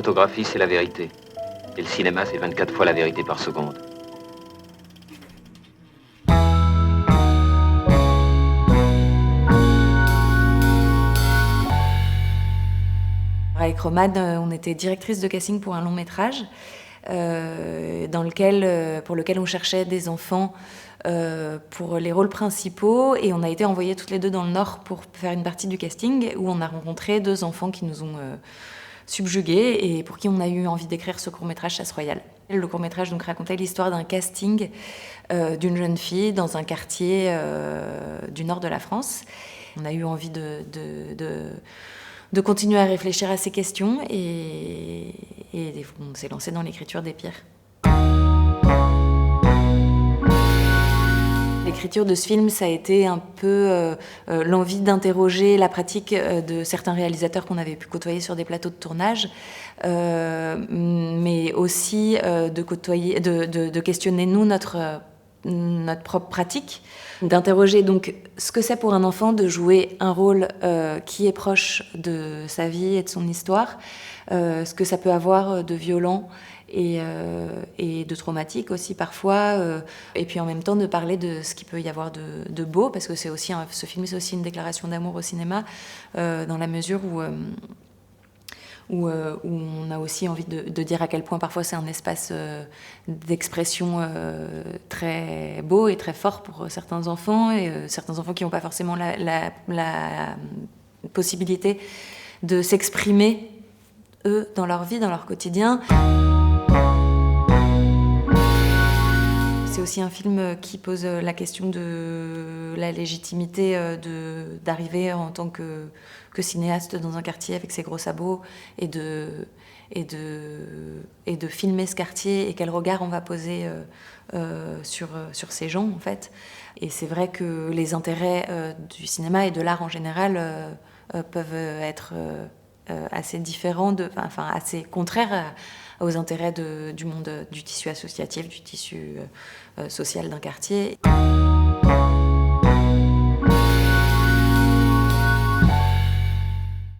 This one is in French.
photographie, c'est la vérité. Et le cinéma, c'est 24 fois la vérité par seconde. Avec Romane, on était directrice de casting pour un long métrage pour lequel on cherchait des enfants pour les rôles principaux, et on a été envoyées toutes les deux dans le Nord pour faire une partie du casting où on a rencontré 2 enfants qui nous ont subjugués et pour qui on a eu envie d'écrire ce court-métrage Chasse Royale. Le court-métrage donc racontait l'histoire d'un casting d'une jeune fille dans un quartier du nord de la France. On a eu envie de continuer à réfléchir à ces questions et on s'est lancé dans l'écriture des pires. L'écriture de ce film, ça a été un peu l'envie d'interroger la pratique de certains réalisateurs qu'on avait pu côtoyer sur des plateaux de tournage, mais aussi de questionner nous notre propre pratique, d'interroger donc ce que c'est pour un enfant de jouer un rôle qui est proche de sa vie et de son histoire, ce que ça peut avoir de violent et de traumatique aussi parfois, et puis en même temps de parler de ce qu'il peut y avoir de beau, parce que c'est aussi ce film, c'est aussi une déclaration d'amour au cinéma, dans la mesure où on a aussi envie de dire à quel point parfois c'est un espace d'expression très beau et très fort pour certains enfants, et certains enfants qui n'ont pas forcément la possibilité de s'exprimer, eux, dans leur vie, dans leur quotidien. C'est aussi un film qui pose la question de la légitimité d'arriver en tant que cinéaste dans un quartier avec ses gros sabots et de filmer ce quartier, et quel regard on va poser sur ces gens en fait. Et c'est vrai que les intérêts du cinéma et de l'art en général peuvent être assez différents, assez contraires aux intérêts du monde du tissu associatif, du tissu social d'un quartier.